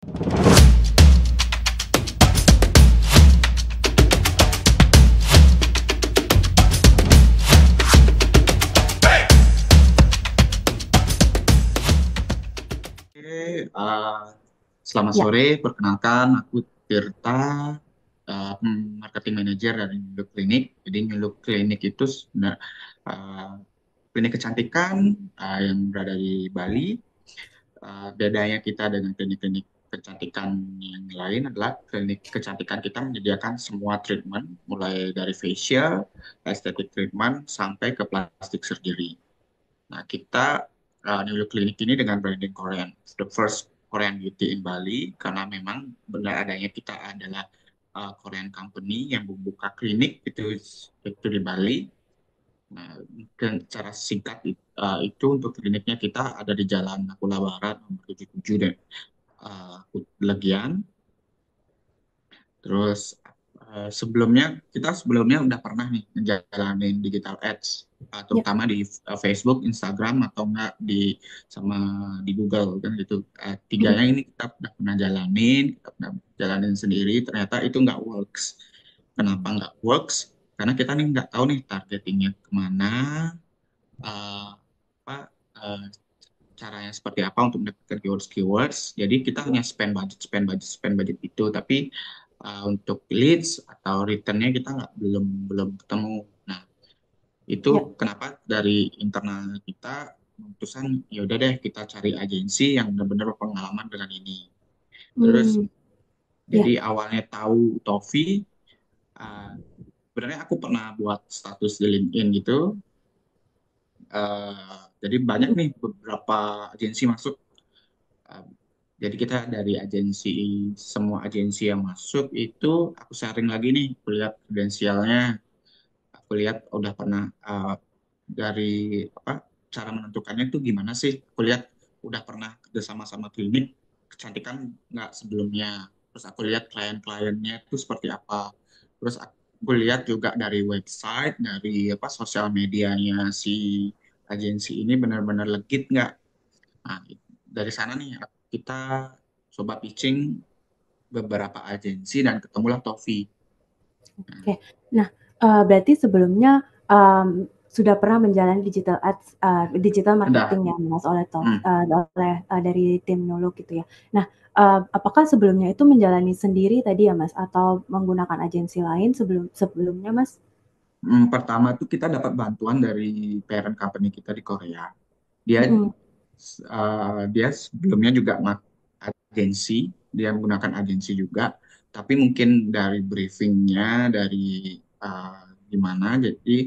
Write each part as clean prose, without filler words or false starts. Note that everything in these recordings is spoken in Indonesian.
Oke, selamat Ya, sore. Perkenalkan, aku Tirta, marketing manager dari Nyuluk Klinik. Jadi Nyuluk Klinik itu uh, klinik kecantikan yang berada di Bali. Bedanya kita dengan klinik-klinik kecantikan yang lain adalah klinik kecantikan kita menyediakan semua treatment, mulai dari facial, aesthetic treatment, sampai ke plastic surgery. Nah, kita New Look Clinic ini dengan branding Korean, the first Korean beauty in Bali, karena memang benar adanya kita adalah Korean company yang membuka klinik itu di Bali. Nah, mungkin cara singkat itu untuk kliniknya kita ada di Jalan Nakula Barat nomor 77 dan Legian. Terus sebelumnya udah pernah nih ngejalanin digital ads, ya. terutama di Facebook, Instagram atau enggak sama di Google kan gitu. Mm, Tiganya ini kita udah pernah jalanin, kita pernah jalanin sendiri. Ternyata itu nggak works. Kenapa mm. nggak works? Karena kita nih nggak tahu nih targetingnya kemana, eh, apa eh, caranya seperti apa untuk mendapatkan keywords. Jadi kita hanya spend budget itu, tapi untuk leads atau returnnya kita nggak belum belum ketemu. Nah, itu Ya. kenapa dari internal kita memutuskan ya udah deh kita cari agensi yang benar-benar berpengalaman dengan ini. Terus Hmm, ya. jadi awalnya tahu Tovi, uh, sebenarnya aku pernah buat status di LinkedIn gitu. Jadi banyak Mm, nih beberapa agensi masuk. Uh, jadi kita dari semua agensi yang masuk itu aku sharing lagi nih, aku lihat kredensialnya, aku lihat udah pernah dari apa cara menentukannya tuh gimana sih. Aku lihat udah pernah kerjasama sama klinik kecantikan nggak sebelumnya. Terus aku lihat klien-kliennya itu seperti apa. Terus aku lihat juga dari website, dari apa sosial medianya si agensi ini benar-benar legit nggak. Nah, dari sana nih kita coba pitching beberapa agensi dan ketemulah Tovi. Nah, oke. Nah, berarti sebelumnya sudah pernah menjalani digital ads, digital udah. marketing ya, Mas, Hmm. dari tim Nuluk gitu ya. Nah, apakah sebelumnya itu menjalani sendiri tadi ya, Mas, atau menggunakan agensi lain sebelumnya, Mas? Pertama tuh kita dapat bantuan dari parent company kita di Korea. Dia Mhm. dia sebelumnya juga agensi, dia menggunakan agensi juga, tapi mungkin dari briefingnya, dari gimana, jadi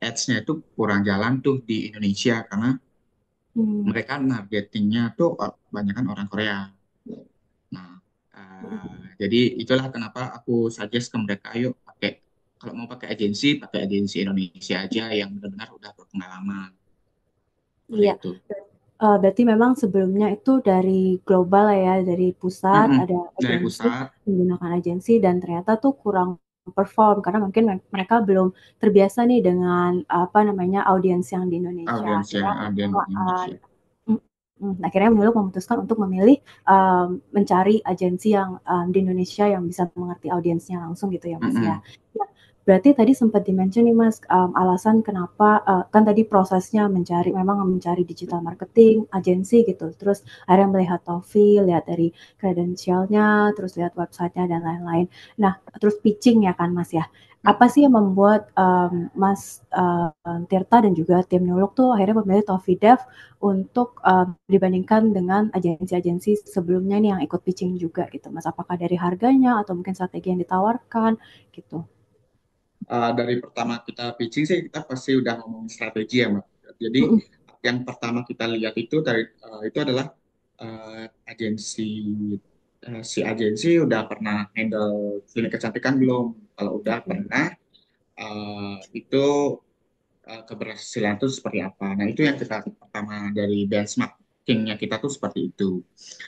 ads-nya itu kurang jalan tuh di Indonesia karena Mmm, mereka targetingnya tuh kebanyakan orang Korea. Nah, mhm. jadi itulah kenapa aku suggest ke mereka, ayo kalau mau pakai agensi Indonesia aja yang benar-benar udah berpengalaman seperti Iya. itu. Berarti memang sebelumnya itu dari global ya, dari pusat Mm-mm. ada Dari agensi, pusat, menggunakan agensi dan ternyata tuh kurang perform karena mungkin mereka belum terbiasa nih dengan, apa namanya, audiens yang di Indonesia. audiens yang Akhirnya ada di heeh, Indonesia. akhirnya Menlu memutuskan untuk memilih, mencari agensi yang, di Indonesia yang bisa mengerti audiensnya langsung gitu ya, Mas, ya. Mm-mm. Nah, berarti tadi sempat di-mention nih, Mas, alasan kenapa, kan tadi prosesnya mencari digital marketing, agensi gitu, terus akhirnya melihat Tovi, lihat dari kredensialnya, terus lihat website-nya dan lain-lain. Nah, terus pitching ya kan, Mas, ya. Apa sih yang membuat, Mas, Tirta dan juga tim Nuluk tuh akhirnya memilih Tovi Dev untuk, dibandingkan dengan agensi-agensi sebelumnya nih yang ikut pitching juga gitu, Mas? Apakah dari harganya atau mungkin strategi yang ditawarkan gitu? Dari pertama kita pitching sih kita pasti udah ngomong strategi ya, Mbak. Jadi Mhm, yang pertama kita lihat itu adalah agensi si agensi udah pernah handle klinik kecantikan belum? Kalau udah oke. pernah, itu keberhasilan itu seperti apa? Nah, itu yang kita pertama dari benchmarkingnya kita tuh seperti itu.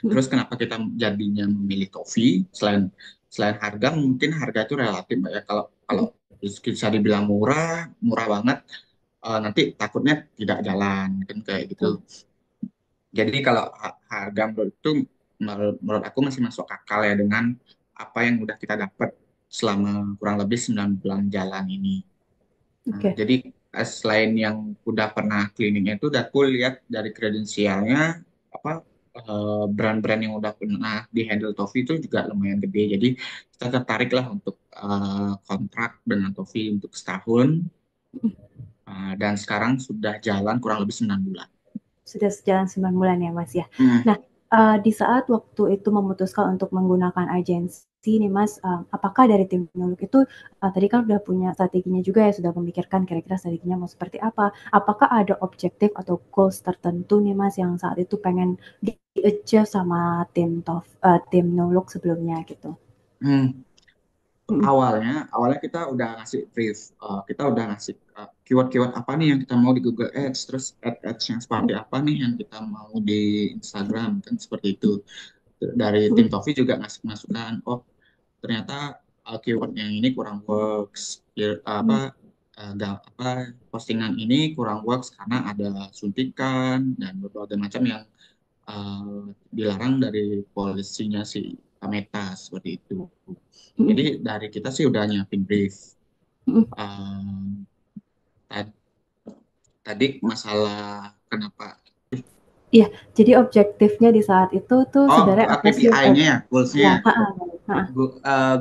Mhm, Terus kenapa kita jadinya memilih Tovi? Selain selain harga, mungkin harga itu relatif, Mbak ya. Kalau kalau mhm, bisa dibilang murah, murah banget, nanti takutnya tidak jalan kan kayak gitu. betul. Jadi kalau harga menurut itu menurut aku masih masuk akal ya dengan apa yang udah kita dapat selama kurang lebih 9 bulan jalan ini. Nah, Oke. jadi selain yang udah pernah cleaningnya itu, udah aku lihat dari kredensialnya apa brand-brand yang udah pernah di handle Tofi itu juga lumayan gede. Jadi kita tertarik lah untuk kontrak dengan Tofi untuk setahun. Dan sekarang sudah jalan kurang lebih 9 bulan. Sudah sejalan 9 bulan ya Mas ya. Hmm. Nah, di saat waktu itu memutuskan untuk menggunakan agensi nih Mas, apakah dari tim Nuluk itu tadi kan udah punya strateginya juga ya, sudah memikirkan kira-kira strateginya mau seperti apa. Apakah ada objektif atau goals tertentu nih Mas yang saat itu pengen di-achieve sama tim Nuluk sebelumnya gitu? Hmm. Mhm, Awalnya kita udah ngasih brief. Kita udah ngasih keyword-keyword apa nih yang kita mau di Google Ads, terus ads yang seperti apa nih yang kita mau di Instagram, kan seperti itu. Dari tim mhm, Tofi juga ngasih masukan, oh ternyata keyword yang ini kurang works. Apa mhm, apa postingan ini kurang works karena ada suntikan dan berbagai macam yang dilarang dari polisinya si Meta seperti itu. mhm, Jadi dari kita sih udah nyiapin brief. mhm. Um, tad- Tadi masalah kenapa? Iya, jadi objektifnya di saat itu tuh Oh, sebenarnya apa sih? KPI-nya ya, goals-nya. Ya, heeh, heeh,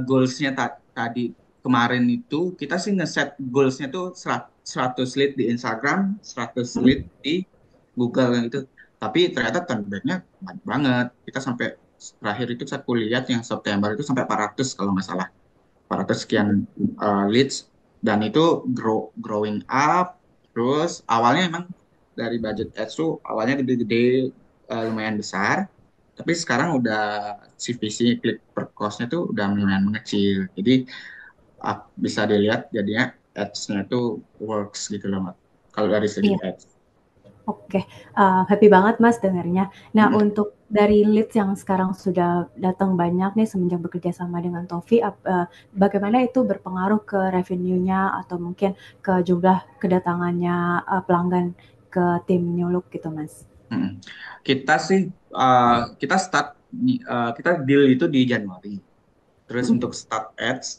Goals-nya tadi kemarin itu kita sih ngeset goals-nya tuh 100 lead di Instagram, 100 mhm, lead di Google yang itu. Tapi ternyata turn back-nya banyak banget. Kita sampai terakhir itu saya lihat yang September itu sampai 400 kalau nggak salah. 400 sekian leads, dan itu growing up. Terus awalnya emang dari budget ads tuh awalnya gede-gede, lumayan besar, tapi sekarang udah CPC klik per cost-nya tuh udah lumayan mengecil. Jadi bisa dilihat jadinya ads-nya tuh works gitu loh Mat, kalau dari segi iya. ads. Oke, happy banget Mas dengernya. Nah, Mm-mm. untuk dari leads yang sekarang sudah datang banyak nih semenjak bekerja sama dengan Tofi, bagaimana itu berpengaruh ke revenue-nya atau mungkin ke jumlah kedatangannya pelanggan ke tim New gitu Mas? Mm-mm. Kita sih kita kita deal itu di Januari. Terus Mhm, untuk start ads,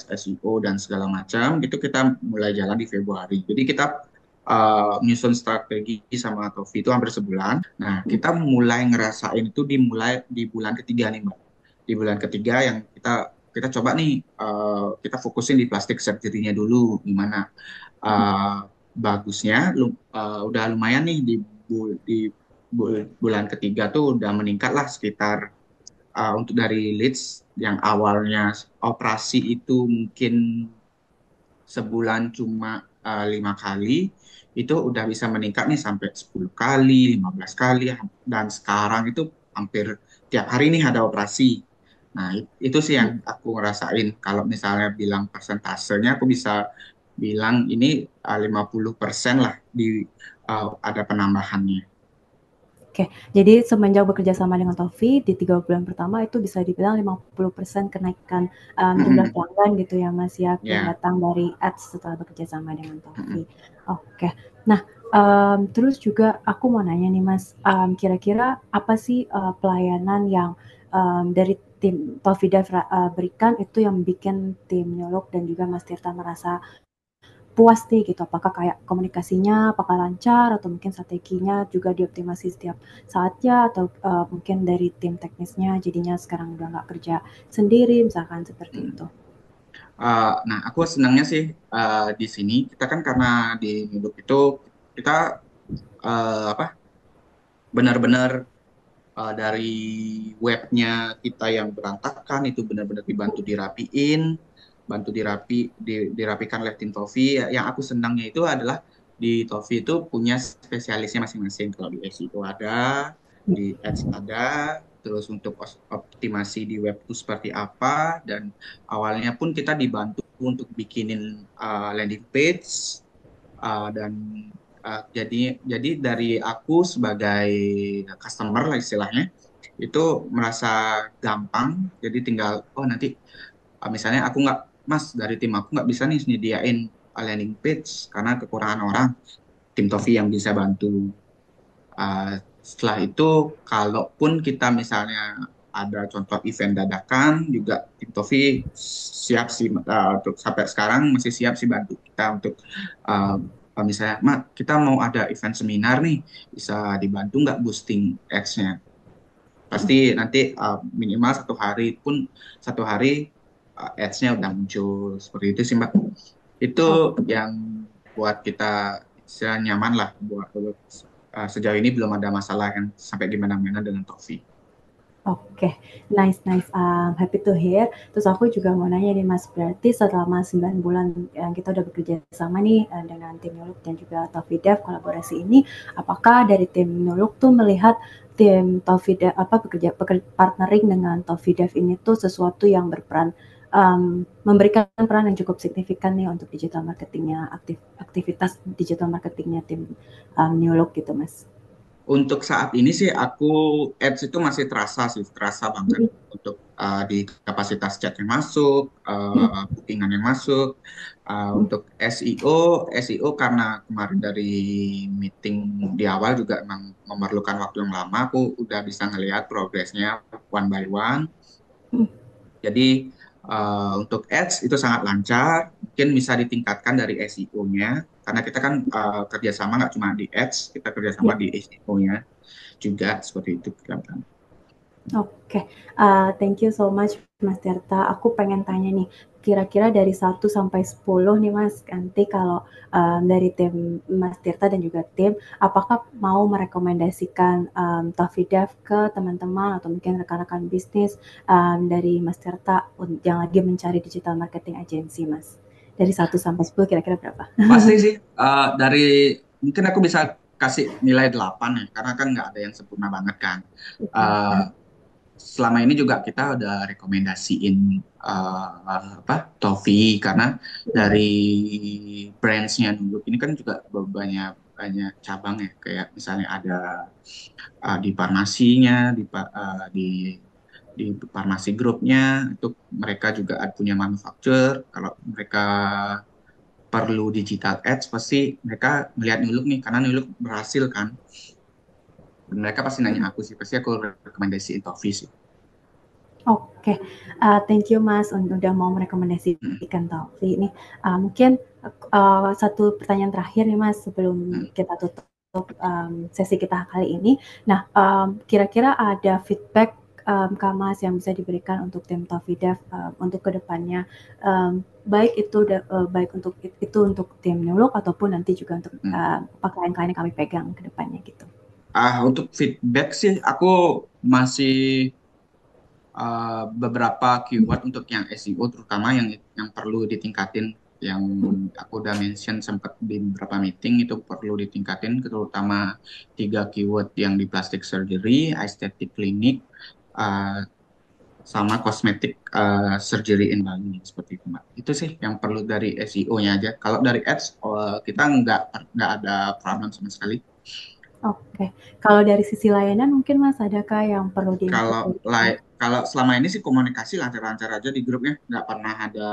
SEO dan segala macam itu kita mulai jalan di Februari. Jadi kita menyusun strategi sama Tofi itu hampir sebulan. Nah, mhm, kita mulai ngerasain itu dimulai di bulan ketiga nih, Mbak. Di bulan ketiga yang kita kita coba nih kita fokusin di plastik surgery-nya dulu gimana. Uh, Bagusnya udah lumayan nih bulan ketiga tuh udah meningkat lah sekitar untuk dari leads yang awalnya operasi itu mungkin sebulan cuma 5 kali, itu udah bisa meningkat nih sampai 10 kali, 15 kali, dan sekarang itu hampir tiap hari nih ada operasi. Nah, itu sih yang mhm. aku ngerasain. Kalau misalnya bilang persentasenya, aku bisa bilang ini 50% lah ada penambahannya. Oke, jadi semenjak bekerja sama dengan Tofi di 3 bulan pertama itu bisa dibilang 50% kenaikan, jumlah Mm-mm. pelanggan gitu ya, Mas, ya, yang Ya. datang dari ads setelah bekerja sama dengan Mm-mm. Tofi. Oke. Nah, terus juga aku mau nanya nih, Mas, kira-kira apa sih, pelayanan yang, dari tim Tofi Dev berikan itu yang bikin tim Nyolok dan juga Mas Tirta merasa puas nih gitu, apakah kayak komunikasinya apakah lancar atau mungkin strateginya juga dioptimasi setiap saatnya atau mungkin dari tim teknisnya jadinya sekarang udah nggak kerja sendiri misalkan seperti itu. Nah, aku senangnya sih di sini kita kan karena di hidup itu kita apa benar-benar dari webnya kita yang berantakan itu benar-benar dibantu dirapiin, dirapikan oleh tim Tofi. Yang aku senangnya itu adalah di Tofi itu punya spesialisnya masing-masing. Kalau di SEO ada, di Ads ada, terus untuk optimasi di web itu seperti apa, dan awalnya pun kita dibantu untuk bikinin landing page, dan jadi dari aku sebagai customer lah istilahnya itu merasa gampang. Jadi tinggal oh nanti misalnya aku nggak Mas, dari tim aku nggak bisa nih nyediain landing page karena kekurangan orang, tim Tofi yang bisa bantu. Uh, Setelah itu, kalaupun kita misalnya ada contoh event dadakan, juga tim Tofi siap sih, untuk sampai sekarang masih siap sih bantu kita untuk uh, misalnya, Mak, kita mau ada event seminar nih, bisa dibantu nggak boosting ads-nya? Pasti nanti minimal 1 hari pun 1 hari ads-nya udah muncul seperti itu sih Mbak. Oh, Itu yang buat kita bisa nyaman lah buat sejauh ini belum ada masalah yang sampai gimana-gimana dengan Tofi. oke, nice nice, happy to hear. Terus aku juga mau nanya nih Mas, berarti selama 9 bulan yang kita udah bekerja sama nih, dengan tim Nuluk dan juga Tofidev kolaborasi ini, apakah dari tim Nuluk tuh melihat tim Tofidev partnering dengan Tofidev ini tuh sesuatu yang berperan, memberikan peran yang cukup signifikan nih untuk digital marketingnya, aktivitas digital marketingnya tim, Nuluk gitu Mas? Untuk saat ini sih aku ads itu masih terasa sih, terasa banget Mhm, untuk di kapasitas chat yang masuk, mhm, bookingan yang masuk. mhm. Untuk SEO karena kemarin dari meeting di awal juga emang memerlukan waktu yang lama, aku udah bisa ngelihat progresnya one by one. Mhm. Jadi untuk ads itu sangat lancar, mungkin bisa ditingkatkan dari SEO-nya, karena kita kan kerjasama nggak cuma di ads, kita kerjasama Ya. di SEO-nya juga seperti itu kelihatan. Oke, thank you so much Mas Tirta. Aku pengen tanya nih, kira-kira dari 1 sampai 10 nih Mas, nanti kalau dari tim Mas Tirta dan juga tim, apakah mau merekomendasikan Tafidav ke teman-teman atau mungkin rekan-rekan bisnis dari Mas Tirta yang lagi mencari digital marketing agency Mas? Dari 1 sampai 10 kira-kira berapa? Pasti sih dari mungkin aku bisa kasih nilai 8 ya, karena kan nggak ada yang sempurna banget kan. Eh, Selama ini juga kita udah rekomendasiin apa Tofi karena dari brands-nya dulu ini kan juga banyak banyak cabang ya, kayak misalnya ada di farmasinya, di farmasi grupnya itu mereka juga punya manufaktur. Kalau mereka perlu digital ads pasti mereka melihat Nuluk nih karena Nuluk berhasil kan. Mereka pasti nanya aku sih, pasti aku rekomendasiin Tofi sih. Oke, thank you Mas udah mau Hmm, merekomendasikan Taufi nih. Mungkin satu pertanyaan terakhir nih Mas sebelum hmm, kita tutup sesi kita kali ini. Nah, kira-kira ada feedback Kak Mas yang bisa diberikan untuk tim Taufi Dev untuk kedepannya, baik untuk tim Nuluk ataupun nanti juga untuk hmm. klien-klien yang kami pegang kedepannya gitu. Untuk feedback sih aku masih beberapa keyword untuk yang SEO terutama yang perlu ditingkatin yang aku udah mention sempat di beberapa meeting itu perlu ditingkatin terutama 3 keyword yang di plastic surgery, aesthetic clinic, uh, sama cosmetic surgery in Bali seperti itu Mbak. Itu sih yang perlu dari SEO-nya aja. Kalau dari ads kita nggak ada problem sama sekali. Oke, kalau dari sisi layanan mungkin Mas adakah yang perlu Kalau di-improve lagi? kalau selama ini sih komunikasi lancar-lancar aja di grupnya, nggak pernah ada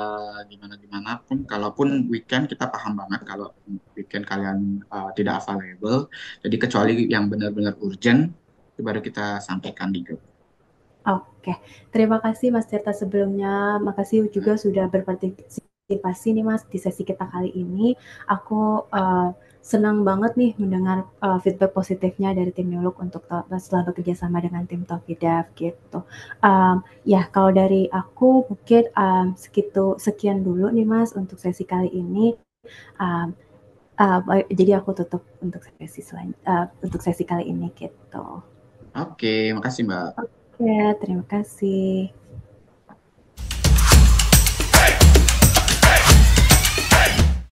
gimana-gimana pun. Kalaupun weekend kita paham banget kalau weekend kalian tidak available. Jadi kecuali yang benar-benar urgent, itu baru kita sampaikan di grup. Oke, terima kasih Mas Tirta sebelumnya. Makasih juga sudah berpartisipasi nih Mas di sesi kita kali ini. Aku senang banget nih mendengar feedback positifnya dari tim Nyuluk untuk setelah bekerja sama dengan tim Tokidav gitu. Ya, kalau dari aku mungkin sekian dulu nih Mas untuk sesi kali ini. Um, jadi aku tutup untuk untuk sesi kali ini gitu. Oke, makasih Mbak. Oke, terima kasih.